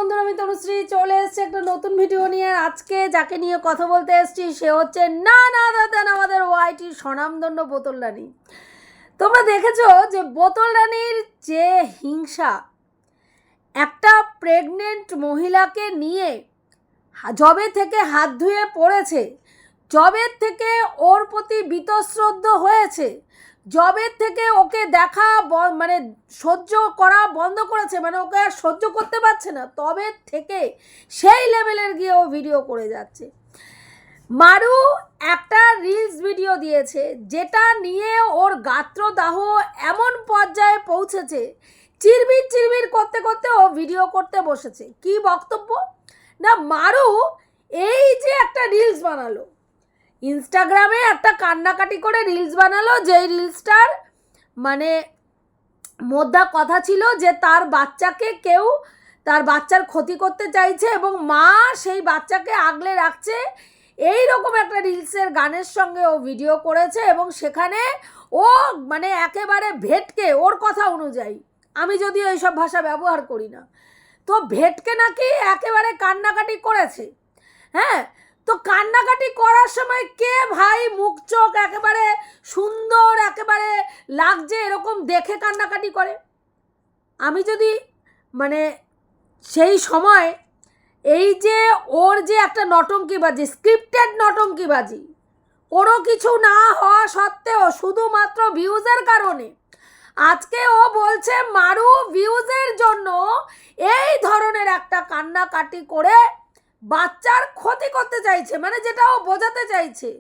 বন্ধুরা, আমি তনুশ্রী চলে এসেছি একটা নতুন ভিডিও নিয়ে। আজকে যাকে নিয়ে কথা বলতে এসেছি সে হচ্ছে না আমাদের ওয়াইটি স্বনামধন্য বোতল রানী। তোমরা দেখেছো যে বোতল রানীর যে হিংসা, একটা প্রেগনেন্ট মহিলাকে নিয়ে জবে থেকে হাত ধুয়ে পড়েছে, জবের থেকে ওর প্রতি বীতশ্রদ্ধ হয়েছে, জবের থেকে ওকে দেখা মানে সহ্য করা বন্ধ করেছে, মানে ওকে আর সহ্য করতে পারছে না, তবে থেকে সেই লেভেলের গিয়ে ও ভিডিও করে যাচ্ছে। মারু একটা রিলস ভিডিও দিয়েছে যেটা নিয়ে ওর গাত্রদাহ এমন পর্যায়ে পৌঁছেছে, চিরবির করতে করতে ও ভিডিও করতে বসেছে। কি বক্তব্য না, মারু এই যে একটা রিলস বানালো, ইনস্টাগ্রামে একটা কান্নাকাটি করে রিলস বানালো, যেই রিলসটার মানে মোদ্দা কথা ছিল যে তার বাচ্চাকে কেউ তার বাচ্চার ক্ষতি করতে চাইছে এবং মা সেই বাচ্চাকে আগলে রাখছে, এই রকম একটা রিলসের গানের সঙ্গে ও ভিডিও করেছে। এবং সেখানে ও মানে একেবারে ভেটকে, ওর কথা অনুযায়ী, আমি যদিও এইসব ভাষা ব্যবহার করি না, তো ভেটকে নাকি একেবারে কান্নাকাটি করেছে। হ্যাঁ, তো কান্নাকাটি করার সময় কে ভাই মুখ চোখ একেবারে সুন্দর একেবারে লাগছে এরকম দেখে কান্নাকাটি করে? আমি যদি মানে সেই সময় এই যে ওর যে একটা নটঙ্কিবাজি, স্ক্রিপ্টেড নটঙ্কিবাজি, কোনো কিছু না হওয়া সত্ত্বেও শুধুমাত্র ভিউজের কারণে আজকে ও বলছে মারু ভিউজের জন্য এই ধরনের একটা কান্নাকাটি করে বাচ্চার ক্ষতি করতে চাইছে, মানে যেটা ও বোঝাতে চাইছে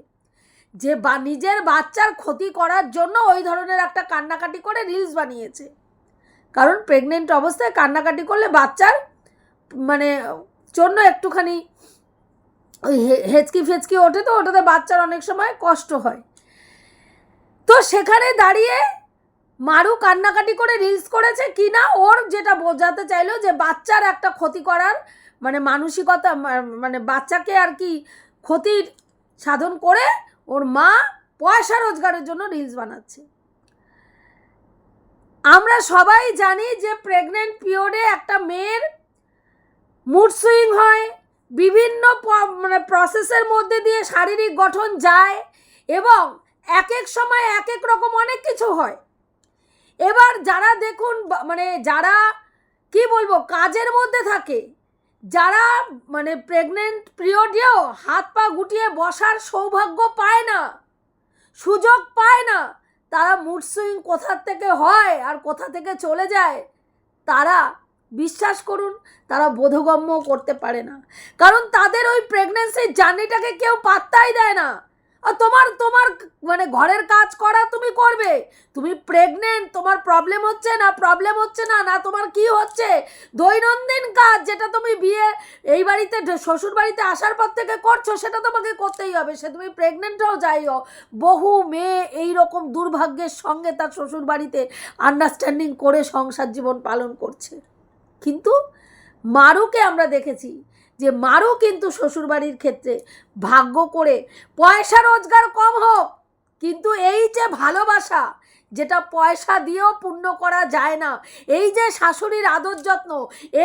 যে নিজের বাচ্চার ক্ষতি করার জন্য ওই ধরনের একটা কান্নাকাটি করে রিলস বানিয়েছে। কারণ প্রেগনেন্ট অবস্থায় কান্নাকাটি করলে বাচ্চার মানে জন্য একটুখানি ওই হেঁচকি ফেচকি ওঠে, তো ওটাতে বাচ্চার অনেক সময় কষ্ট হয়। তো সেখানে দাঁড়িয়ে মারু কান্নাকাটি করে রিলস করেছে কিনা ওর যেটা বোঝাতে চাইলো যে বাচ্চার একটা ক্ষতি করার মানে মানসিকতা, মানে বাচ্চাকে আর কি ক্ষতির সাধন করে ওর মা পয়সা রোজগারের জন্য রিলস বানাচ্ছে। আমরা সবাই জানি যে প্রেগনেন্ট পিরিয়ডে একটা মেয়ের মুড সুইং হয়, বিভিন্ন মানে প্রসেসের মধ্যে দিয়ে শারীরিক গঠন যায় এবং এক এক সময় এক এক রকম অনেক কিছু হয়। এবার যারা দেখুন মানে যারা কি বলবো কাজের মধ্যে থাকে, যারা মানে প্রেগনেন্ট পিরিয়ডেও হাত পা গুটিয়ে বসার সৌভাগ্য পায় না, সুযোগ পায় না, তারা মুড সুইং কোথা থেকে হয় আর কোথা থেকে চলে যায় তারা বিশ্বাস করুন তারা বোধগম্য করতে পারে না। কারণ তাদের ওই প্রেগনেন্সির জার্নিটাকে কেউ পাত্তাই দেয় না। আর তোমার মানে ঘরের কাজ করা তুমি করবে, তুমি প্রেগনেন্ট, তোমার প্রবলেম হচ্ছে না না তোমার কি হচ্ছে, দৈনন্দিন কাজ যেটা তুমি বিয়ে এই বাড়িতে শ্বশুর বাড়িতে আসার পর থেকে করছো সেটা তোমাকে করতেই হবে, সে তুমি প্রেগনেন্ট হও যাই হোক। বহু মেয়ে এই রকম দুর্ভাগ্যের সঙ্গে তার শ্বশুর বাড়িতে আন্ডারস্ট্যান্ডিং করে সংসার জীবন পালন করছে। কিন্তু মারুকে আমরা দেখেছি যে মারু কিন্তু শ্বশুরবাড়ির ক্ষেত্রে ভাগ্য করে পয়সা রোজগার কম হোক, কিন্তু এই যে ভালোবাসা যেটা পয়সা দিয়েও পূর্ণ করা যায় না, এই যে শাশুড়ির আদর যত্ন,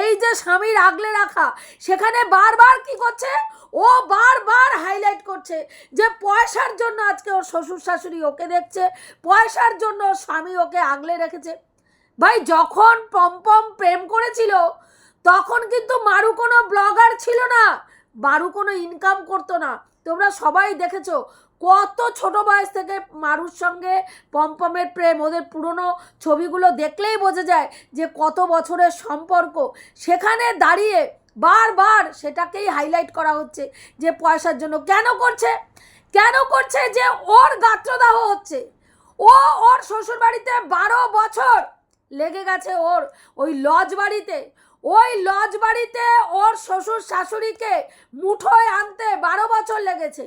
এই যে স্বামীর আগলে রাখা, সেখানে বারবার কি করছে ও বারবার হাইলাইট করছে যে পয়সার জন্য আজকে ওর শ্বশুর শাশুড়ি ওকে দেখছে, পয়সার জন্য স্বামী ওকে আগলে রেখেছে। ভাই যখন পম্পম প্রেম করেছিল তখন কিন্তু মারু কোনো ব্লগার ছিল না, মারু কোনো ইনকাম করতো না। তোমরা সবাই দেখেছো কত ছোট বয়স থেকে মারুর সঙ্গে পম্পমের প্রেম, ওদের পুরনো ছবিগুলো দেখলেই বোঝা যায় যে কত বছরের সম্পর্ক। সেখানে দাঁড়িয়ে বারবার সেটাকেই হাইলাইট করা হচ্ছে যে পয়সার জন্য। কেন করছে যে ওর গাত্রদাহ হচ্ছে, ওর শ্বশুরবাড়িতে 12 বছর লেগে গেছে ওর ওই লজ বাড়িতে ওর শ্বশুর শাশুড়িকে মুঠোয় আনতে 12 বছর লেগেছে।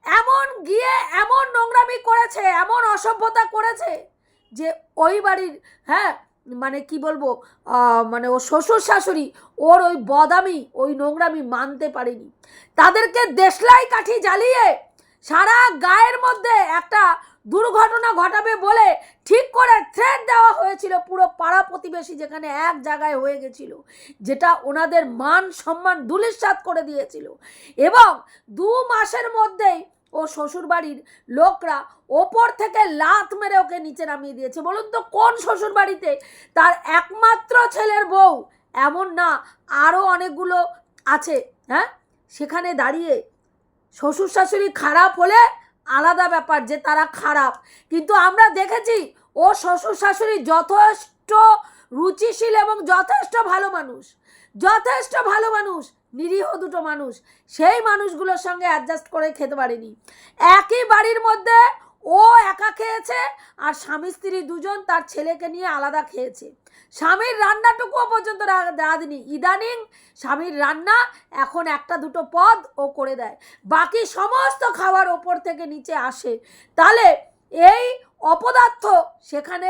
এমন গিয়ে এমন নোংরামি করেছে, এমন অসভ্যতা করেছে যে ওই বাড়ির হ্যাঁ মানে কি বলবো মানে ও শ্বশুর শাশুড়ি ওর ওই বদামি ওই নোংরামি মানতে পারেনি। তাদেরকে দেশলাই কাঠি জ্বালিয়ে সারা গায়ের মধ্যে একটা দুর্ঘটনা ঘটাবে বলে ঠিক করে থ্রেট দেওয়া হয়েছিল পুরো পাড়া প্রতিবেশী, যেখানে এক জায়গায় হয়ে গেছিল, যেটা ওনাদের মান সম্মান ধূলিসাৎ করে দিয়েছিল। এবং 2 মাসের মধ্যেই ও শ্বশুরবাড়ির লোকরা ওপর থেকে লাথ মেরে ওকে নিচে নামিয়ে দিয়েছে। বলুন তো কোন শ্বশুরবাড়িতে তার একমাত্র ছেলের বউ, এমন না আরও অনেকগুলো আছে, হ্যাঁ, সেখানে দাঁড়িয়ে শ্বশুর শাশুড়ি খারাপ হলে আলাদা ব্যাপার যে তারা খারাপ, কিন্তু আমরা দেখেছি ও শ্বশুর শাশুড়ি যথেষ্ট রুচিশীল এবং যথেষ্ট ভালো মানুষ, যথেষ্ট ভালো মানুষ, নিরীহ দুটো মানুষ, সেই মানুষগুলোর সঙ্গে অ্যাডজাস্ট করে খেতে পারেনি। একই বাড়ির মধ্যে ও একা খেয়েছে আর স্বামী স্ত্রী দুজন তার ছেলেকে নিয়ে আলাদা খেয়েছে। স্বামীর রান্নাটুকুও পর্যন্ত রাঁধেনি। ইদানিং স্বামীর রান্না এখন 1-2 পদ ও করে দেয়, বাকি সমস্ত খাবার ওপর থেকে নিচে আসে। তাহলে এই অপদার্থ সেখানে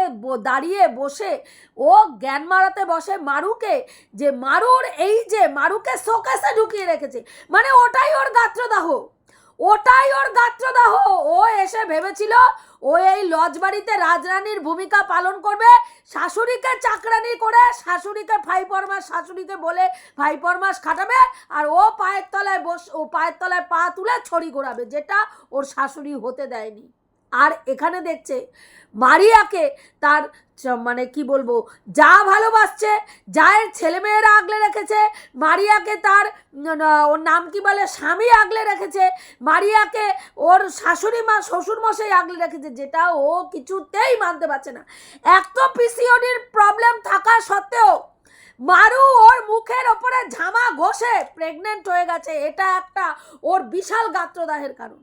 দাঁড়িয়ে বসে ও জ্ঞান মারাতে বসে মারুকে, যে মারুর এই যে মারুকে শোকেসে ঢুকিয়ে রেখেছে, মানে ওটাই ওর গাত্রদাহ, ওটাই ওর গাত্রদাহ। ও এসে ভেবেছিল ও এই লজবাড়িতে রাজরানীর ভূমিকা পালন করবে, শাশুড়িকে চাকরানি করে শাশুড়িকে ফাইপরমাস, শাশুড়িকে বলে ফাইপরমাস খাটাবে, আর ও পায়ের তলায় পা তুলে ছড়ি ঘোরাবে, যেটা ওর শাশুড়ি হতে দেয়নি। আর এখানে দেখছে মারিয়াকে তার মানে কি বলবো, যা ভালোবাসছে, যায়ের ছেলেমেয়েরা আগলে রেখেছে, মারিয়াকে তার ওর নাম কি বলে স্বামী আগলে রেখেছে, মারিয়াকে ওর শাশুড়ি মা শ্বশুরমশাই আগলে রেখেছে, যেটা ও কিছুতেই মানতে পারছে না। এক তো পিসিওডির প্রবলেম থাকা সত্ত্বেও মারু ওর মুখের ওপরে ঝামা ঘষে প্রেগনেন্ট হয়ে গেছে, এটা একটা ওর বিশাল গাত্রদাহের কারণ।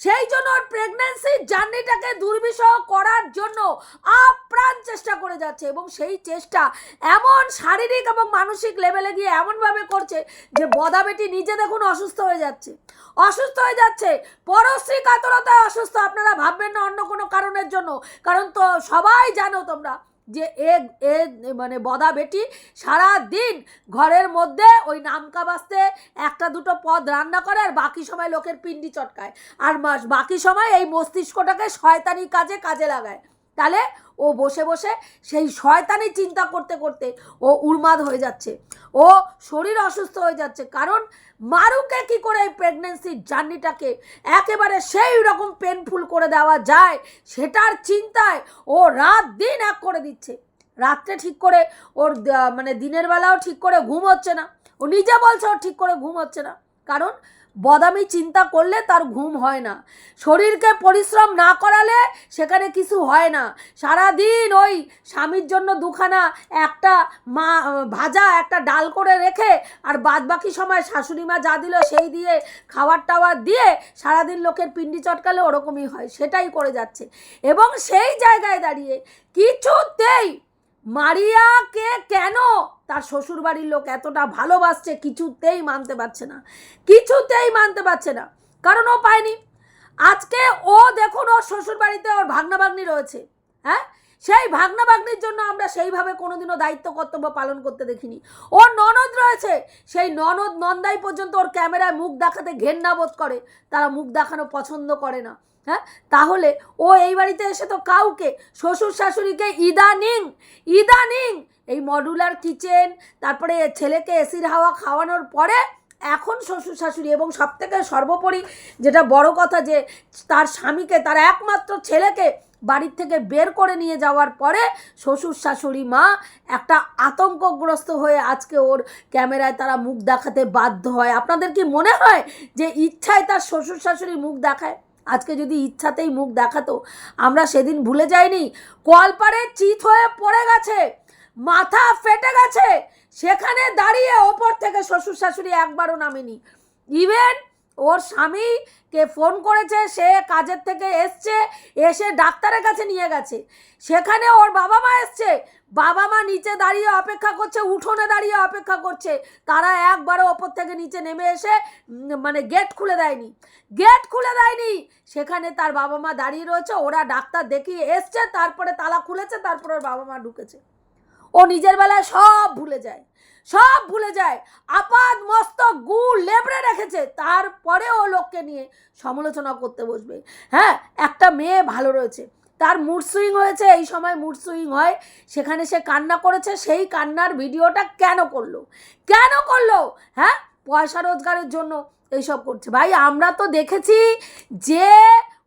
সেই জন্য ওর প্রেগন্যান্সির জার্নিটাকে দুর্বিষহ করার জন্য আপ্রাণ চেষ্টা করে যাচ্ছে, এবং সেই চেষ্টা এমন শারীরিক এবং মানসিক লেভেলে গিয়ে এমনভাবে করছে যে বদাবেটি নিজে দেখুন অসুস্থ হয়ে যাচ্ছে, অসুস্থ হয়ে যাচ্ছে, পরশ্রী কাতরতায় অসুস্থ। আপনারা ভাববেন না অন্য কোনো কারণের জন্য, কারণ তো সবাই জানো তোমরা যে মানে বদা বেটি সারা দিন ঘরের মধ্যে ওই নামকা বাস্তে 1-2 পদ রান্না করে আর বাকি সময় লোকের পিন্ডি চটকায়, আর বাকি সময় এই মস্তিষ্কটাকে শয়তানি কাজে লাগায়। তাহলে ও বসে বসে সেই শয়তানি চিন্তা করতে করতে ও উন্মাদ হয়ে যাচ্ছে, ও শরীর অসুস্থ হয়ে যাচ্ছে। কারণ মারুকে কি করে এই প্রেগনেন্সির জার্নিটাকে একেবারে সেই রকম পেনফুল করে দেওয়া যায় সেটার চিন্তায় ও রাত দিন এক করে দিচ্ছে। রাত্রে ঠিক করে ওর মানে দিনের বেলাও ঠিক করে ঘুম হচ্ছে না, ও নিজে বলছে ওর ঠিক করে ঘুম হচ্ছে না, কারণ বদামি চিন্তা করলে তার ঘুম হয় না, শরীরকে পরিশ্রম না করালে সেখানে কিছু হয় না। সারাদিন ওই স্বামীর জন্য 2খানা একটা ভাজা একটা ডাল করে রেখে আর বাদবাকি সময় শাশুড়ি মা যা দিল সেই দিয়ে খাবার টাবার দিয়ে সারাদিন লোকের পিন্ডি চটকালে ওরকমই হয়, সেটাই করে যাচ্ছে। এবং সেই জায়গায় দাঁড়িয়ে কিছুতেই মারিয়াকে কেন তার শ্বশুরবাড়ির লোক এতটা ভালোবাসছে কিছুতেই মানতে পারছে না, কিছুতেই মানতে পারছে না, কারণ ও পায়নি। আজকে ও দেখুন ওর শ্বশুরবাড়িতে ওর ভাগনা ভাগ্নি রয়েছে, হ্যাঁ, সেই ভাগনা ভাগ্নির জন্য আমরা সেইভাবে কোনোদিনও দায়িত্ব কর্তব্য পালন করতে দেখিনি। ওর ননদ রয়েছে, সেই ননদ নন্দাই পর্যন্ত ওর ক্যামেরায় মুখ দেখাতে ঘেন্না বোধ করে, তারা মুখ দেখানো পছন্দ করে না। হ্যাঁ, তাহলে ও এই বাড়িতে এসে তো কাউকে শ্বশুর শাশুড়িকে ইদানিং এই মডুলার কিচেন, তারপরে ছেলেকে এসির হাওয়া খাওয়ানোর পরে এখন শ্বশুর শাশুড়ি, এবং সবথেকে সর্বোপরি যেটা বড় কথা, যে তার স্বামীকে, তার একমাত্র ছেলেকে বাড়ির থেকে বের করে নিয়ে যাওয়ার পরে শ্বশুর শাশুড়ি মা একটা আতঙ্কগ্রস্ত হয়ে আজকে ওর ক্যামেরায় তারা মুখ দেখাতে বাধ্য হয়। আপনাদের কি মনে হয় যে ইচ্ছায় তার শ্বশুর শাশুড়ি মুখ দেখায়? আজকে যদি ইচ্ছাতেই মুখ দেখাতো, আমরা সেদিন ভুলে যাইনি কলপারে চিত হয়ে পড়ে গেছে, মাথা ফেটে গেছে, সেখানে দাঁড়িয়ে ওপর থেকে শ্বশুর শাশুড়ি একবারও নামেনি। ইভেন ওর স্বামীকে ফোন করেছে, সে কাজের থেকে এসে ডাক্তারের কাছে নিয়ে গেছে, সেখানে ওর বাবা মা এসছে, বাবা মা নিচে দাঁড়িয়ে অপেক্ষা করছে, উঠোনে দাঁড়িয়ে অপেক্ষা করছে, তারা একবারও ওপর থেকে নিচে নেমে এসে মানে গেট খুলে দেয়নি, সেখানে তার বাবা মা দাঁড়িয়ে রয়েছে, ওরা ডাক্তার দেখিয়ে এসছে, তারপরে তালা খুলেছে, তারপরে ওর বাবা মা ঢুকেছে। ও নিজের বেলায় সব ভুলে যায়, সব ভুলে যায়, আপাদ মস্তক গু লেবড়ে রেখেছে, তারপরেও লোককে নিয়ে সমালোচনা করতে বসবে। হ্যাঁ, একটা মেয়ে ভালো রয়েছে, তার মুড সুইং হয়েছে, এই সময় মুড সুইং হয়, সেখানে সে কান্না করেছে, সেই কান্নার ভিডিওটা কেন করলো? হ্যাঁ, পয়সা রোজগারের জন্য এইসব করছে। ভাই আমরা তো দেখেছি যে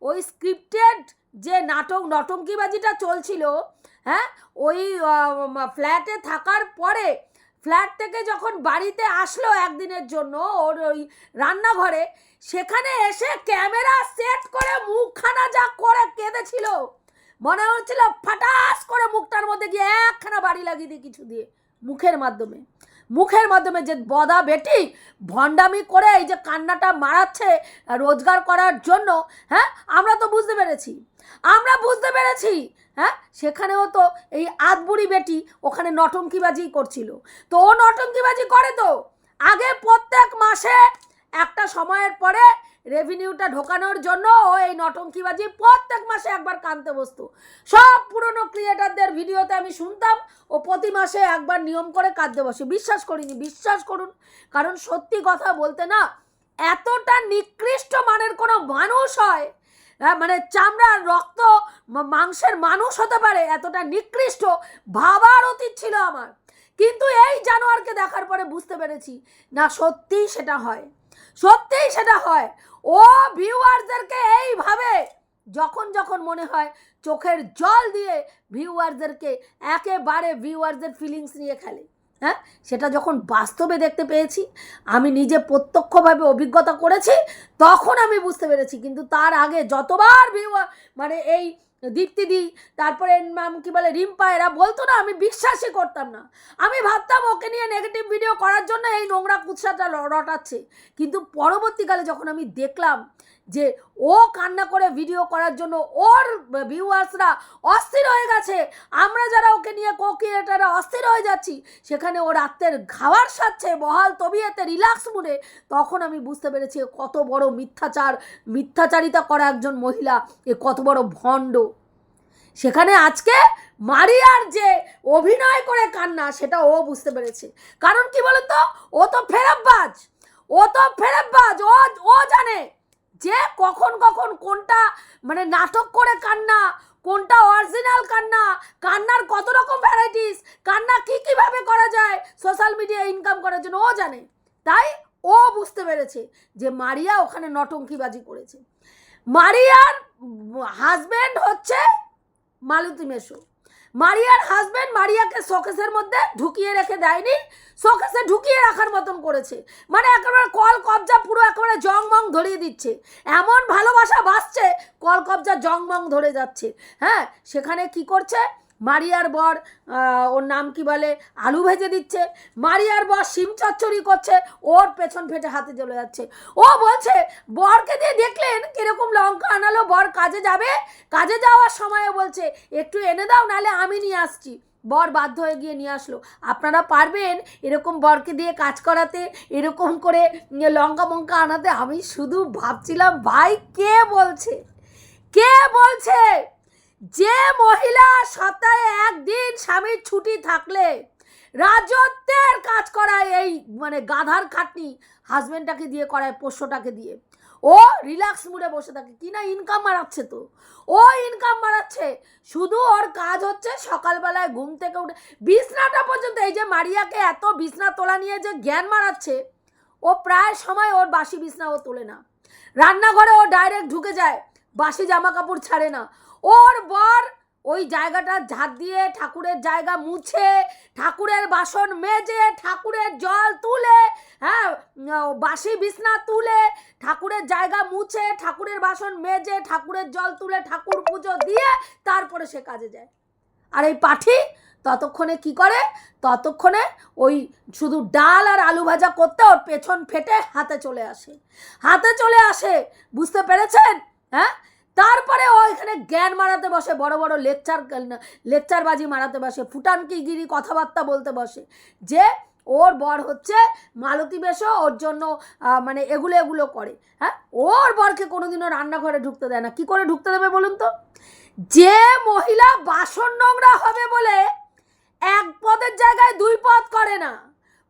ওই স্ক্রিপ্টেড যে নটঙ্কিবাজিটা চলছিল, হ্যাঁ, ওই ফ্ল্যাটে থাকার পরে ফ্ল্যাট থেকে যখন বাড়িতে আসলো একদিনের জন্য ওর ওই রান্নাঘরে, সেখানে এসে ক্যামেরা সেট করে মুখখানা যা করে কেঁদেছিল, মনে হচ্ছিল ফাটাস করে মুখটার মধ্যে গিয়ে একখানা বাড়ি লাগিয়ে দিই কিছু দিয়ে, মুখের মাধ্যমে যে বদা বেটি ভণ্ডামি করে এই যে কান্নাটা মারাচ্ছে রোজগার করার জন্য। হ্যাঁ, আমরা বুঝতে পেরেছি। হ্যাঁ, সেখানেও তো এই আদবুড়ি বেটি ওখানে নটঙ্কিবাজি করছিল। তো ও নটঙ্কিবাজি করে তো আগে প্রত্যেক মাসে একটা সময়ের পরে রেভিনিউটা ঢোকানোর জন্য ও এই নটঙ্কিবাজি প্রত্যেক মাসে একবার কানতে বসতো। সব পুরনো ক্রিয়েটারদের ভিডিওতে আমি শুনতাম ও প্রতি মাসে একবার নিয়ম করে কাঁদতে বসে। বিশ্বাস করিনি, বিশ্বাস করুন, কারণ সত্যি কথা বলতে না, এতটা নিকৃষ্ট মানের কোনো মানুষ হয়, মানে চামড়ার রক্ত মাংসের মানুষ হতে পারে, এতটা নিকৃষ্ট ভাবার অতীত ছিল আমার। কিন্তু এই জানোয়ারকে দেখার পরে বুঝতে পেরেছি না, সত্যিই সেটা হয়। ও ভিউয়ারদেরকে এইভাবে যখন মনে হয় চোখের জল দিয়ে ভিউয়ারদেরকে একেবারে ভিউয়ারদের ফিলিংস নিয়ে খেলে। হ্যাঁ, সেটা যখন বাস্তবে দেখতে পেয়েছি, আমি নিজে প্রত্যক্ষভাবে অভিজ্ঞতা করেছি, তখন আমি বুঝতে পেরেছি। কিন্তু তার আগে যতবার ভিউয়ার মানে এই দীপ্তিদি, তারপরে নাম কি বলে রিম্পা, এরা বলতো না, আমি বিশ্বাসই করতাম না। আমি ভাবতাম ওকে নিয়ে নেগেটিভ ভিডিও করার জন্য এই নোংরা কুৎসাটা রটাচ্ছে। কিন্তু পরবর্তীকালে যখন আমি দেখলাম যে ও কান্না করে ভিডিও করার জন্য ওর ভিউয়ার্সরা অস্থির হয়ে গেছে, আমরা যারা ওকে নিয়ে কো-ক্রিয়েটাররা অস্থির হয়ে যাচ্ছি, সেখানে ও রাত্রের খাবার সাচ্ছে বহাল তবিয়তে রিল্যাক্স মুডে, তখন আমি বুঝতে পেরেছি কত বড় মিথ্যাচারিতা করা একজন মহিলা, এ কত বড় ভণ্ড। সেখানে আজকে মারিয়ার যে অভিনয় করে কান্না, সেটা ও বুঝতে পেরেছে। কারণ কি বলতো, ও তো ফেরতবাজ, ও জানে যে কখন কোনটা মানে নাটক করে কান্না, কোনটা অরিজিনাল কান্নার কত রকম ভ্যারাইটিস, কান্না কিভাবে করা যায় সোশ্যাল মিডিয়া ইনকাম করার জন্য, ও জানে। তাই ও বুঝতে পেরেছে যে মারিয়া ওখানে নটঙ্কিবাজি করেছে। মারিয়ার হাজব্যান্ড হচ্ছে মালতী মেশো। মারিয়ার হাজব্যান্ড মারিয়াকে শোকেসের মধ্যে ঢুকিয়ে রেখে দেয়নি, শোকেসে ঢুকিয়ে রাখার মতন করেছে। মানে একেবারে কল কবজা পুরো একেবারে জংমং ধরিয়ে দিচ্ছে, এমন ভালোবাসা বাসছে কল কবজা জংমং ধরে যাচ্ছে। হ্যাঁ, সেখানে কি করছে মারিয়ার বর, ওর নাম কি বলে, আলু ভেজে দিচ্ছে। মারিয়ার বর শিম চচ্চড়ি করছে, ওর পেছন ফেটে হাতে চলে যাচ্ছে। ও বলছে বরকে দিয়ে দেখলেন কিরকম লঙ্কা আনালো, বর কাজে যাওয়ার সময় বলছে একটু এনে দাও, নাহলে আমি নিয়ে আসছি। বর বাধ্য হয়ে গিয়ে নিয়ে আসলো। আপনারা পারবেন এরকম বরকে দিয়ে কাজ করাতে, এরকম করে লঙ্কা মঙ্কা আনাতে? আমি শুধু ভাবছিলাম, ভাই কে বলছে যে মহিলা সপ্তাহে একদিন স্বামীর ছুটি থাকলে রাজত্বের কাজ করায়, এই মানে গাধার খাটনি হাজবেন্ডটাকে দিয়ে করায়, পোষ্যটাকে দিয়ে, ও রিল্যাক্স মুডে বসে থাকে, কি না ইনকাম মারাচ্ছে। তো ও ইনকাম মারাচ্ছে, শুধু ওর কাজ হচ্ছে সকালবেলায় ঘুম থেকে উঠে বিছনাটা পর্যন্ত, এই যে মারিয়াকে এত বিছনা তোলা নিয়ে যে জ্ঞান মারাচ্ছে, ও প্রায় সময় ওর বাসি বিছনা ও তোলে না, রান্নাঘরে ও ডাইরেক্ট ঢুকে যায়, বাসি জামা কাপড় ছাড়ে না। ওর বর ওই জায়গাটা ঝাড় দিয়ে ঠাকুরের জায়গা মুছে, ঠাকুরের বাসন মেজে, ঠাকুরের জল তুলে, হ্যাঁ বাসি বিছনা তুলে, ঠাকুরের জায়গা মুছে, ঠাকুরের বাসন মেজে, ঠাকুরের জল তুলে, ঠাকুর পুজো দিয়ে তারপরে সে কাজে যায়। আর এই পাঠি ততক্ষণে কি করে, ততক্ষণে ওই শুধু ডাল আর আলু ভাজা করতে ওর পেছন ফেটে হাতে চলে আসে। বুঝতে পেরেছেন? হ্যাঁ, তারপরে ও এখানে জ্ঞান মারাতে বসে, বড় বড় লেকচারবাজি মারাতে বসে, ফুটানকিগিরি কথাবার্তা বলতে বসে যে ওর বর হচ্ছে মালতী মেশো, ওর জন্য মানে এগুলো করে। হ্যাঁ, ওর বরকে কোনোদিনও রান্নাঘরে ঢুকতে দেয় না। কি করে ঢুকতে দেবে বলুন তো? যে মহিলা বাসন নোংরা হবে বলে এক পদের জায়গায় 2 পদ করে না,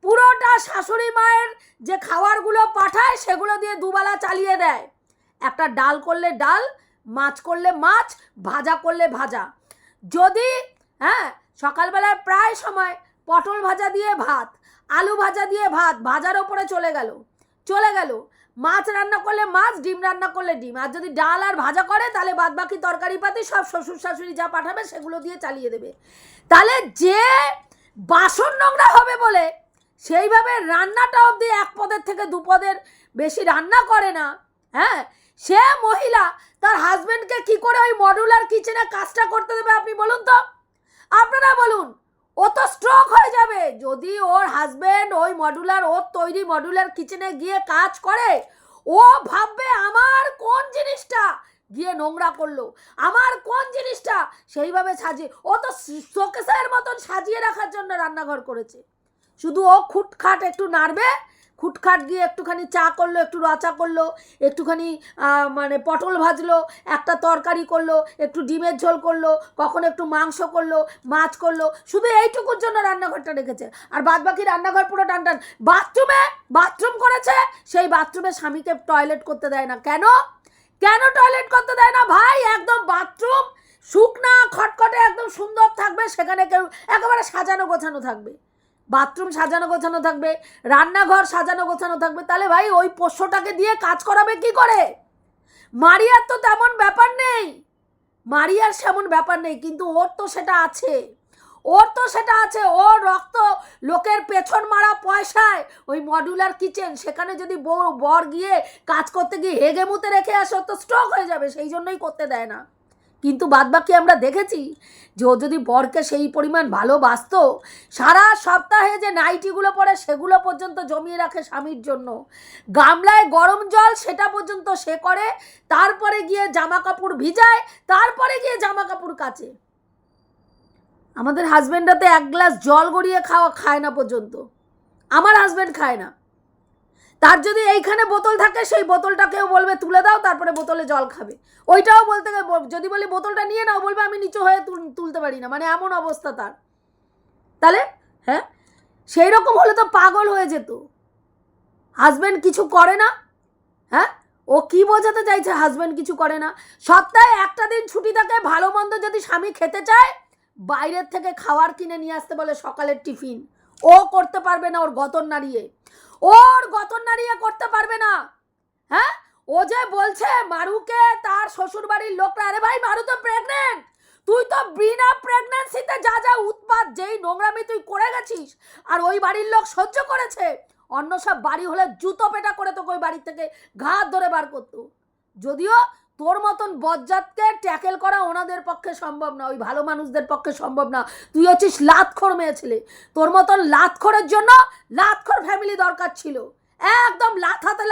পুরোটা শাশুড়ি মায়ের যে খাবারগুলো পাঠায় সেগুলো দিয়ে দুবেলা চালিয়ে দেয়। একটা ডাল করলে ডাল, মাছ করলে মাছ, ভাজা করলে ভাজা। যদি সকালবেলায় প্রায় সময় পটল ভাজা দিয়ে ভাত, আলু ভাজা দিয়ে ভাত, ভাজার ওপরে চলে গেল। মাছ রান্না করলে মাছ, ডিম রান্না করলে ডিম। আর যদি ডাল আর ভাজা করে তাহলে বাদবাকি তরকারি পাতি সব শ্বশুর শাশুড়ি যা পাঠাবে সেগুলো দিয়ে চালিয়ে দেবে। তাহলে যে বাসন নোংরা হবে বলে সেইভাবে রান্নাটা অবধি 1 পদের থেকে 2 পদের বেশি রান্না করে না, সে মহিলা তার হাজবেন্ডকে কি করে ওই মডুলার কিচেনে কাজটা করতে দেবে আপনি বলুন তো? আপনারা বলুন। ও তো স্ট্রোক হয়ে যাবে যদি ওর হাজবেন্ড ওই ওর তৈরি মডুলার কিচেনে গিয়ে কাজ করে। ও ভাববে আমার কোন জিনিসটা গিয়ে নোংরা করলো, আমার কোন জিনিসটা সেইভাবে সাজিয়ে। ও তো শোকেসের মতন সাজিয়ে রাখার জন্য রান্নাঘর করেছে। শুধু ও খুটখাট একটু নাড়বে, খুটখাট গিয়ে একটুখানি চা করলো, একটু রচা করলো, একটুখানি মানে পটল ভাজলো, একটা তরকারি করলো, একটু ডিমের ঝোল করলো, কখনো একটু মাংস করলো, মাছ করলো, শুধু এইটুকুর জন্য রান্নাঘরটা রেখেছে। আর বাদবাকি রান্নাঘর পুরো টানটান। বাথরুম করেছে, সেই বাথরুমে স্বামীকে টয়লেট করতে দেয় না। কেন টয়লেট করতে দেয় না ভাই? একদম বাথরুম শুকনা খটখটে একদম সুন্দর থাকবে, সেখানে কেউ একেবারে সাজানো গোছানো থাকবে। বাথরুম সাজানো গোছানো থাকবে, রান্নাঘর সাজানো গোছানো থাকবে। তাহলে ভাই ওই পোষ্যটাকে দিয়ে কাজ করাবে কি করে? মারিয়ার তো তেমন ব্যাপার নেই, কিন্তু ওর তো সেটা আছে। ওর রক্ত লোকের পেছন মারা পয়সায় ওই মডুলার কিচেন, সেখানে যদি বর গিয়ে কাজ করতে গিয়ে হেগে মুতে রেখে আসে, তো স্ট্রোক হয়ে যাবে, সেই জন্যই করতে দেয় না। কিন্তু বাদবাকি আমরা দেখেছি যে ও যদি বরকে সেই পরিমাণ ভালোবাসতো, সারা সপ্তাহে যে নাইটিগুলো পরে সেগুলো পর্যন্ত জমিয়ে রাখে স্বামীর জন্য, গামলায় গরম জল সেটা পর্যন্ত সে করে, তারপরে গিয়ে জামা কাপড় ভিজায়, তারপরে গিয়ে জামা কাপড় কাচে। আমাদের হাজব্যান্ডরা তো 1 গ্লাস জল গড়িয়ে খায় না পর্যন্ত। আমার হাজব্যান্ড খায় না। তার যদি এইখানে বোতল থাকে, সেই বোতলটাকেও বলবে তুলে দাও, তারপরে বোতলে জল খাবে। ওইটাও বলতে যদি বলি বোতলটা নিয়ে নাও, বলবে আমি নিচু হয়ে তুলতে পারি না। মানে এমন অবস্থা তার। তাহলে সেই রকম হলে তো পাগল হয়ে যেত। হাজব্যান্ড কিছু করে না, ও কি বোঝাতে চাইছে হাজব্যান্ড কিছু করে না? সপ্তাহে একটা দিন ছুটি থাকে, ভালো মন্দ যদি স্বামী খেতে চায়, বাইরের থেকে খাবার কিনে নিয়ে আসতে বলে, সকালের টিফিন। ও করতে পারবে না, ওর গতর নাড়িয়ে করতে পারবে না। ও যে বলছে মারুকে তার শ্বশুর বাড়ির লোকরা, আরে ভাই মারু তো প্রেগনেন্ট, তুই তো বিনা প্রেগনেন্সিতে যা উৎপাত, যেই নোংরামি তুই করে গেছিস, আর ওই বাড়ির লোক সহ্য করেছে। অন্য সব বাড়ি হলে জুতো পেটা করে তোকে ওই বাড়ি থেকে ঘাত ধরে বার করতো। যদিও তোর মতন বজ্জাতকে ট্যাকেল করা ওনাদের পক্ষে সম্ভব না, ওই ভালো মানুষদের পক্ষে সম্ভব না। তুই হচ্ছিস লাতখোর মেয়ে ছেলে। তোর মতন লাতখোরের জন্য লাতখোর ফ্যামিলি দরকার ছিল। একদম লাথাতে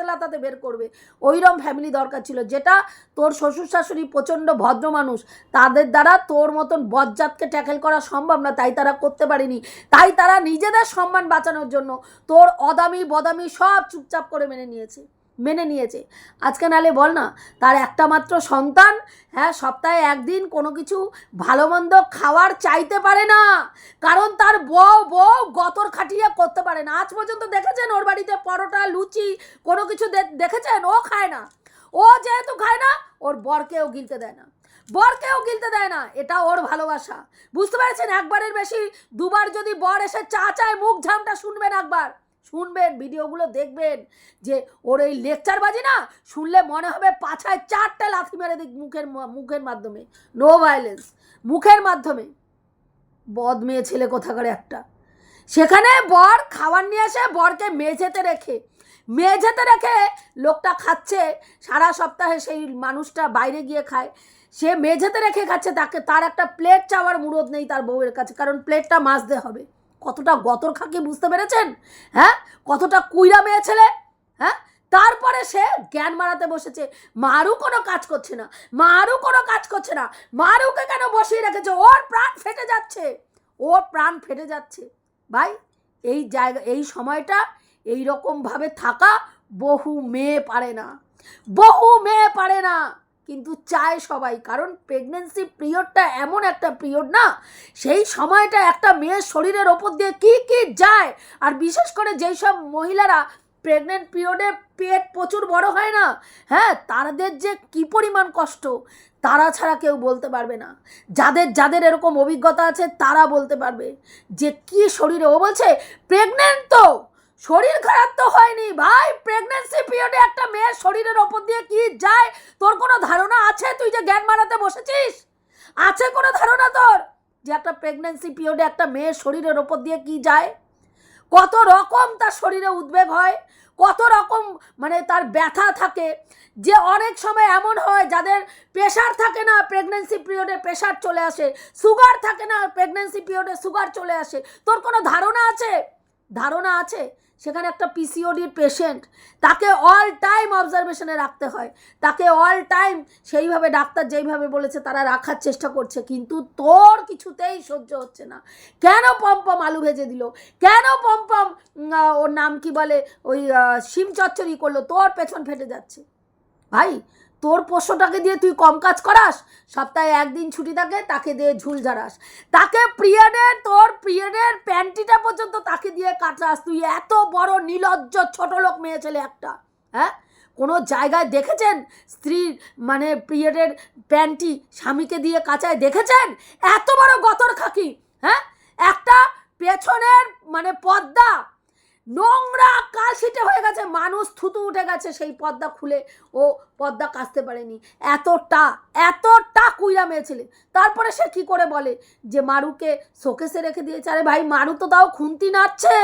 লাথাতে বের করবে, ওইরকম ফ্যামিলি দরকার ছিল। যেটা তোর শ্বশুর শাশুড়ি প্রচণ্ড ভদ্র মানুষ, তাদের দ্বারা তোর মতন বজ্জাতকে ট্যাকেল করা সম্ভব না, তাই তারা করতে পারেনি। তাই তারা নিজেদের সম্মান বাঁচানোর জন্য তোর অদামি বদামি সব চুপচাপ করে মেনে নিয়েছে। আজকে নালে বল না, তার একটা মাত্র সন্তান, সপ্তাহে একদিন কোনো কিছু ভালো মন্দ খাওয়ার চাইতে পারে না, কারণ তার বউ গতর খাটিয়ে করতে পারে না। আজ পর্যন্ত দেখেছেন ওর বাড়িতে পরোটা লুচি কোনো কিছু দেখেছেন? ও খায় না। ও যেহেতু খায় না, ওর বরকেও গিলতে দেয় না। এটা ওর ভালোবাসা, বুঝতে পেরেছেন? একবারের বেশি 2 বার যদি বর এসে চা চায়, মুখ ঝামটা শুনবেন, ভিডিওগুলো দেখবেন, যে ওর এই লেকচারবাজি না শুনলে মনে হবে পাছায় 4টে লাথি মেরে দিক মুখের মাধ্যমে। নো ভায়োলেন্স, মুখের মাধ্যমে। বদ মেয়ে ছেলে কোথাকার একটা। সেখানে বর খাবার নিয়ে আসে, বরকে মেঝেতে রেখে লোকটা খাচ্ছে। সারা সপ্তাহে সেই মানুষটা বাইরে গিয়ে খায়, সে মেঝেতে রেখে খাচ্ছে, তার একটা প্লেট চাওয়ার মুরদ নেই তার বউয়ের কাছে, কারণ প্লেটটা মাজতে হবে। কতটা গতর খাকি, বুঝতে পেরেছেন? কতটা কুইরা মেয়ে ছেলে। তারপরে সে জ্ঞান মারাতে বসেছে, মারু কোনো কাজ করছে না। মারুকে কেন বসিয়ে রেখেছে? ওর প্রাণ ফেটে যাচ্ছে। ভাই এই সময়টা এইরকমভাবে থাকা বহু মেয়ে পারে না। কিন্তু চায় সবাই, কারণ প্রেগনেন্সি পিরিয়ডটা এমন একটা পিরিয়ড না, সেই সময়টা একটা মেয়ের শরীরের ওপর দিয়ে কী কী যায়। আর বিশেষ করে যেই সব মহিলারা প্রেগনেন্ট পিরিয়ডে পেট প্রচুর বড় হয় না, হ্যাঁ, তাদের যে কী পরিমাণ কষ্ট তারা ছাড়া কেউ বলতে পারবে না। যাদের যাদের এরকম অভিজ্ঞতা আছে তারা বলতে পারবে যে কি শরীরে। ও বলছে প্রেগনেন্ট তো, শরীর খারাপ তো হয়নি ভাই। প্রেগনেন্সি পিরিয়ডে একটা মেয়ের শরীরের ওপর দিয়ে কি যায় তোর কোনো ধারণা আছে? তুই যে জ্ঞান মারাতে বসেছিস, আছে কোনো ধারণা তোর যে একটা প্রেগনেন্সি পিরিয়ডে একটা মেয়ের শরীরের ওপর দিয়ে কি যায়? কত রকম তার শরীরে উদ্বেগ হয়, কত রকম মানে তার ব্যথা থাকে। যে অনেক সময় এমন হয় যাদের প্রেশার থাকে না, প্রেগনেন্সি পিরিয়ডে প্রেশার চলে আসে। সুগার থাকে না, প্রেগনেন্সি পিরিয়ডে সুগার চলে আসে। তোর কোনো ধারণা আছে? ধারণা আছে? সেখানে একটা পিসিওডির পেশেন্ট, তাকে অল টাইম অবজারভেশনে রাখতে হয়, তাকে অল টাইম সেইভাবে ডাক্তার যেইভাবে বলেছে তারা রাখার চেষ্টা করছে, কিন্তু তোর কিছুতেই সহ্য হচ্ছে না। কেন পম্পম আলু ভেজে দিল, কেন পম্পম ওর নাম কি বলে ওই শিম চচ্চড়ি করলো, তোর পেছন ফেটে যাচ্ছে। ভাই তোর পোষ্যটাকে দিয়ে তুই কম কাজ করাস, সপ্তাহে একদিন ছুটি থাকে তাকে দিয়ে ঝুল ঝাড়াস, তাকে পিরিয়ডের তোর পিরিয়ডের প্যান্টিটা পর্যন্ত তাকে দিয়ে কাটাস। তুই এত বড় নির্লজ্জ ছোট লোক মেয়ে ছেলে একটা। হ্যাঁ, কোনো জায়গায় দেখেছেন স্ত্রীর মানে পিরিয়ডের প্যান্টি স্বামীকে দিয়ে কাচায় দেখেছেন? এত বড় গতর খাকি। হ্যাঁ, একটা পেছনের মানে পর্দা নোংরা কালশিটে হয়ে গেছে, মানুষ থুতু উঠে গেছে, সেই পর্দা খুলে ও পর্দা কাচতে পারেনি। এতটা কুইরা মেয়ে ছেলে। তারপরে সে কি করে বলে যে মারুকে শোকেসে রেখে দিয়েছে। আরে ভাই, মারু তো তাও খুন্তি নাড়ছে।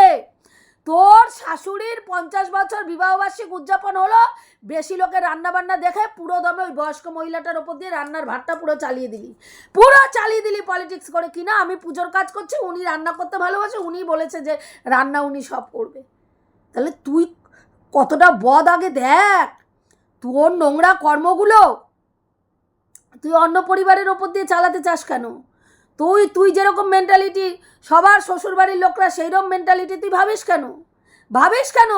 তোর শাশুড়ির 50 বছর বিবাহবার্ষিক উদযাপন হলো, বেশি লোকের রান্নাবান্না দেখে পুরো দমে ওই বয়স্ক মহিলাটার ওপর দিয়ে রান্নার ভাতটা পুরো চালিয়ে দিলি পলিটিক্স করে। কিনা আমি পুজোর কাজ করছি, উনি রান্না করতে ভালোবাসে, উনি বলেছে যে রান্না উনি সব করবে। তাহলে তুই কতটা বদ আগে দেখ। তোর নোংরা কর্মগুলো তুই অন্য পরিবারের ওপর দিয়ে চালাতে চাস কেন? তুই যেরকম মেন্টালিটি, সবার শ্বশুরবাড়ির লোকরা সেইরকম মেন্টালিটি তুই ভাবিস কেন?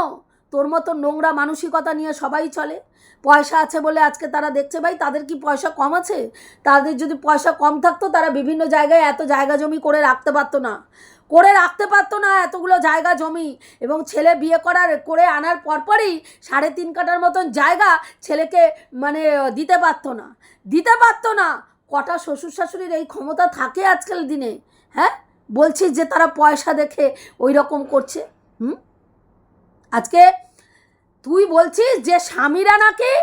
তোর মতো নোংরা মানসিকতা নিয়ে সবাই চলে। পয়সা আছে বলে আজকে তারা দেখছে। ভাই, তাদের কি পয়সা কম আছে? তাদের যদি পয়সা কম থাকতো তারা বিভিন্ন জায়গায় এত জায়গা জমি করে রাখতে পারতো না এতগুলো জায়গা জমি। এবং ছেলে বিয়ে করে আনার পরপরই 3.5 কাঠার মতন জায়গা ছেলেকে মানে দিতে পারতো না। কটা শ্বশুর শাশুড়ির এই ক্ষমতা থাকে আজকাল দিনে? হ্যাঁ, বলছিস যে তারা পয়সা দেখে ওই রকম করছে। আজকে তুই বলছিস যে স্বামীরা নাকি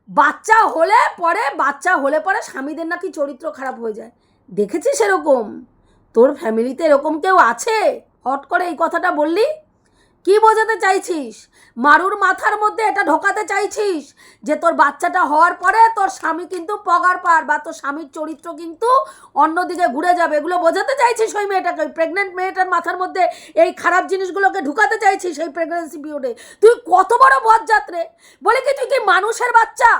বাচ্চা হলে পরে স্বামীদের নাকি চরিত্র খারাপ হয়ে যায়। দেখেছিস এরকম? তোর ফ্যামিলিতে এরকম কেউ আছে? হট করে এই কথাটা বললি, কি বোঝাতে চাইছিস? মারুর মাথার মধ্যে এটা ঢোকাতে চাইছিস যে তোর বাচ্চাটা হওয়ার পরে তোর স্বামী কিন্তু পগার পার বা তোর স্বামীর চরিত্র কিন্তু অন্যদিকে ঘুরে যাবে। এগুলো বোঝাতে চাইছিস ওই মেয়েটাকে, ওই প্রেগনেন্ট মেয়েটার মাথার মধ্যে এই খারাপ জিনিসগুলোকে ঢুকাতে চাইছিস এই প্রেগনেন্সি পিরিয়ডে। তুই কত বড় বজ্জাত্রে! বলে কি তুই কি মানুষের বাচ্চা?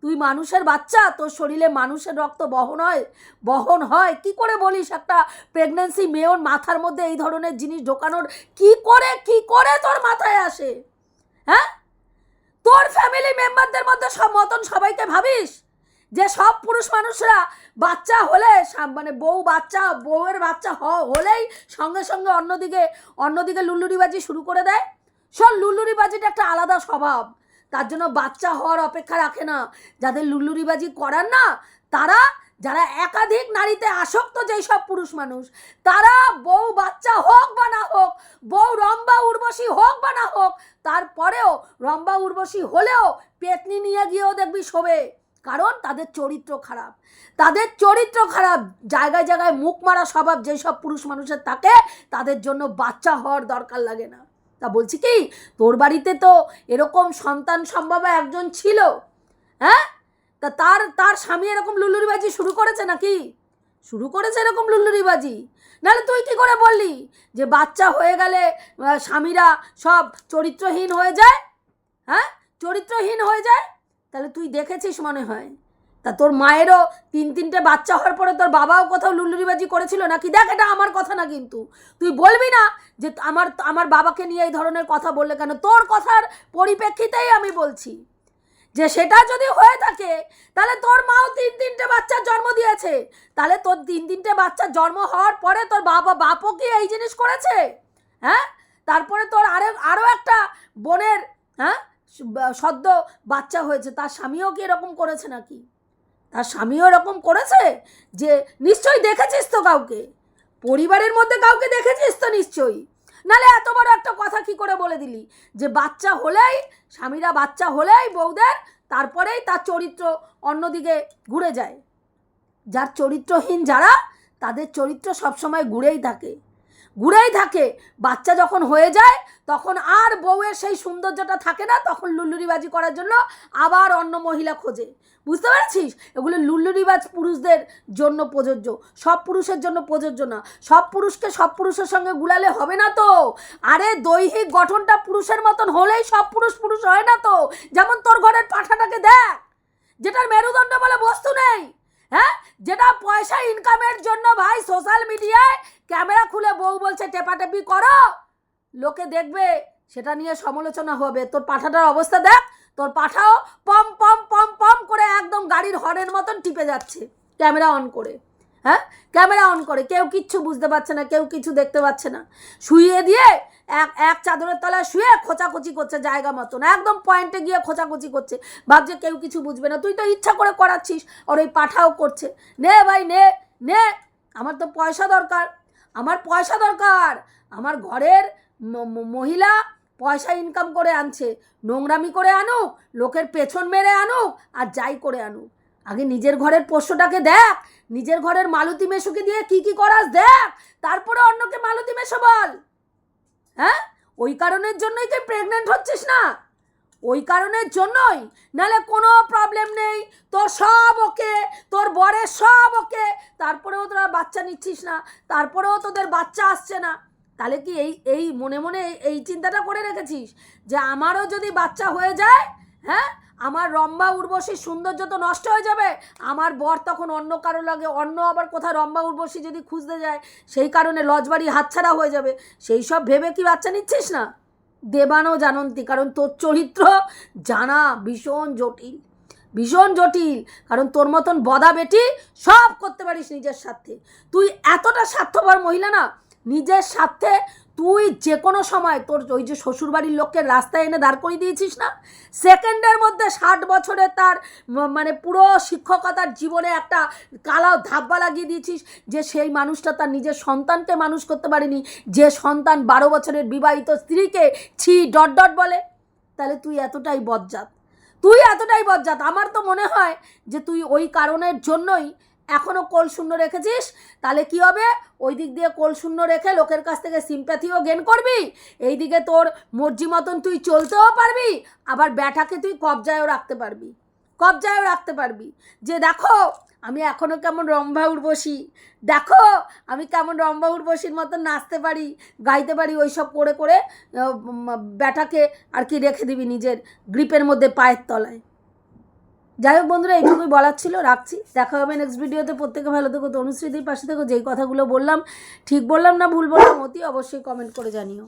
তুই মানুষের বাচ্চা? তোর শরীরে মানুষের রক্ত বহন হয় কি করে বলিস? একটা প্রেগনেন্সি মেয়ের মাথার মধ্যে এই ধরনের জিনিস ঢোকানোর কি করে তোর মাথায় আসে? হ্যাঁ, তোর ফ্যামিলি মেম্বারদের মধ্যে মতন সবাইকে ভাবিস যে সব পুরুষ মানুষরা বাচ্চা হলে মানে বউয়ের বাচ্চা হলেই সঙ্গে সঙ্গে অন্যদিকে লুল্লুরিবাজি শুরু করে দেয়। শোন, লুল্লুরিবাজিটা একটা আলাদা স্বভাব। তার জন্য বাচ্চা হওয়ার অপেক্ষা রাখে না। যাদের লুল্লুরিবাজি করার না, যারা একাধিক নারীতে আসক্ত যেই সব পুরুষ মানুষ, তারা বউ বাচ্চা হোক বা না হোক, বউ রম্বা উর্বশী হোক বা না হোক, তারপরেও রম্বা উর্বশী হলেও পেতনি নিয়ে গিয়েও দেখবি শোবে। কারণ তাদের চরিত্র খারাপ। জায়গায় জায়গায় মুখ মারা স্বভাব যেই সব পুরুষ মানুষের থাকে, তাদের জন্য বাচ্চা হওয়ার দরকার লাগে না। তা বলছি কি, তোর বাড়িতে তো এরকম সন্তান সম্ভবা একজন ছিল। হ্যাঁ, তা তার স্বামী এরকম লুল্লুরিবাজি শুরু করেছে নাকি? শুরু করেছে এরকম লুল্লুরিবাজি? নাহলে তুই কি করে বললি যে বাচ্চা হয়ে গেলে স্বামীরা সব চরিত্রহীন হয়ে যায়? হ্যাঁ, চরিত্রহীন হয়ে যায়। তাহলে তুই দেখেছিস মনে হয়। তা তোর মায়েরও 3-3টে বাচ্চা হওয়ার পরে তোর বাবাও কোথাও লুল্লুরিবাজি করেছিল নাকি? দেখ, এটা আমার কথা না, কিন্তু তুই বলবি না যে আমার বাবাকে নিয়ে এই ধরনের কথা বললে কেন। তোর কথার পরিপ্রেক্ষিতেই আমি বলছি যে সেটা যদি হয়ে থাকে তাহলে তোর মাও 3-3টে বাচ্চার জন্ম দিয়েছে, তাহলে তোর 3-3টে বাচ্চার জন্ম হওয়ার পরে তোর বাপও কি এই জিনিস করেছে? হ্যাঁ, তারপরে তোর আরও একটা বোনের সদ্য বাচ্চা হয়েছে, তার স্বামীও কি এরকম করেছে নাকি? তার স্বামীও এরকম করেছে? যে নিশ্চয়ই দেখেছিস তো কাউকে, পরিবারের মধ্যে কাউকে দেখেছিস তো নিশ্চয়ই, নালে এত বড় একটা কথা কি করে বলে দিলি যে বাচ্চা হলেই, স্বামীরা বাচ্চা হলেই বউদের তারপরেই তার চরিত্র অন্যদিকে ঘুরে যায়। যার চরিত্রহীন যারা, তাদের চরিত্র সবসময় ঘুরেই থাকে। বাচ্চা যখন হয়ে যায় তখন আর বউয়ের সেই সৌন্দর্যটা থাকে না, তখন লুল্লুরিবাজি করার জন্য আবার অন্য মহিলা খোঁজে। বুঝতে পারছিস? এগুলো লুল্লুরিবাজ পুরুষদের জন্য প্রযোজ্য, সব পুরুষের জন্য প্রযোজ্য না। সব পুরুষকে সব পুরুষের সঙ্গে গুলালে হবে না তো। আরে দৈহিক গঠনটা পুরুষের মতন হলেই সব পুরুষ হয় না তো। যেমন তোর ঘরের পাঠাটাকে দেখ, যেটার মেরুদণ্ড বলে বস্তু নেই, হ্যাঁ, যেটা পয়সা ইনকামের জন্য ভাই সোশ্যাল মিডিয়ায় ক্যামেরা খুলে বউ বলছে টেপাটেপি করো, লোকে দেখবে, সেটা নিয়ে সমালোচনা হবে। তোর পাঠাটার অবস্থা দেখ, তোর পাঠাও পম পম পম পম করে একদম গাড়ির হর্নের মতন টিপে যাচ্ছে ক্যামেরা অন করে। হ্যাঁ, ক্যামেরা অন করে, কেউ কিচ্ছু বুঝতে পারছে না, কেউ কিছু দেখতে পাচ্ছে না। শুইয়ে দিয়ে এক চাদরের তলায় শুয়ে খোঁচাখুচি করছে জায়গা মতন, একদম পয়েন্টে গিয়ে খোঁচাখুচি করছে, ভাবছে কেউ কিছু বুঝবে না। তুই তো ইচ্ছা করে করাচ্ছিস, ওর এই পাঠাও করছে। নে ভাই নে নে, আমার তো পয়সা দরকার, আমার ঘরের মহিলা পয়সা ইনকাম করে আনছে, নোংরামি করে আনুক, লোকের পেছন মেরে আনুক, আর যাই করে আনুক, আগে নিজের ঘরের পোষ্যটাকে দেখ, নিজের ঘরের মালতী মেশুকে দিয়ে কি করাস দেখ, তারপরে অন্যকে মালতী মেশো বল। হ্যাঁ, ওই কারণের জন্যই তুই প্রেগনেন্ট হচ্ছিস না, ওই কারণের জন্যই, নাহলে কোনো প্রবলেম নেই, তোর সব ওকে, তোর বরের সব ওকে, তারপরেও তোরা বাচ্চা নিচ্ছিস না, তারপরেও তোদের বাচ্চা আসছে না। তাহলে কি এই মনে মনে এই চিন্তাটা করে রেখেছিস যে আমারও যদি বাচ্চা হয়ে যায়, হ্যাঁ, আমার রম্ভা উর্বশীর সৌন্দর্য তো নষ্ট হয়ে যাবে, আমার বর তখন অন্য কারো লাগে, অন্য আবার কোথায় রম্ভা উর্বশী যদি খুঁজতে যায়, সেই কারণে লজবাড়ি হাতছাড়া হয়ে যাবে, সেই সব ভেবে কি বাচ্চা নিচ্ছিস না? দেবানও জানন্তি, কারণ তোর চরিত্র জানা ভীষণ জটিল, কারণ তোর মতন বদা বেটি সব করতে পারিস নিজের স্বার্থে। তুই এতটা স্বার্থপর মহিলা না, নিজের স্বার্থে তুই যে কোনো সময় তোর ওই যে শ্বশুরবাড়ির লোককে রাস্তায় এনে দাঁড় করিয়ে দিয়েছিস না, সেকেন্ডের মধ্যে 60 বছরে তার মানে পুরো শিক্ষকতার জীবনে একটা কালো ধাব্বা লাগিয়ে দিয়েছিস, যে সেই মানুষটা তার নিজের সন্তানকে মানুষ করতে পারেনি, যে সন্তান 12 বছরের বিবাহিত স্ত্রীকে ছি ... বলে। তাহলে তুই এতটাই বজ্জাত। আমার তো মনে হয় যে তুই ওই কারণের জন্যই এখনও কোল শূন্য রেখেছিস। তাহলে কি হবে, ওই দিক দিয়ে কোল শূন্য রেখে লোকের কাছ থেকে সিম্প্যাথিও গেন করবি, এই দিকে তোর মর্জি মতন তুই চলতেও পারবি, আবার ব্যাটাকে তুই কবজায়ও রাখতে পারবি যে দেখো আমি এখনও কেমন রম্ভা উর্বশী, দেখো আমি কেমন রম্ভা উর্বশীর মতন নাচতে পারি, গাইতে পারি, ওই সব করে করে ব্যাটাকে আর কি রেখে দিবি নিজের গ্রিপের মধ্যে, পায়ের তলায়। যাই হোক বন্ধুরা, এইটুকুই বলার ছিল, রাখছি। দেখা হবে নেক্সট ভিডিওতে। প্রত্যেকে ভালো থেকো, তনুশ্রীদির পাশে থেকো। যেই কথাগুলো বললাম ঠিক বললাম না ভুল বললাম অতি অবশ্যই কমেন্ট করে জানিও।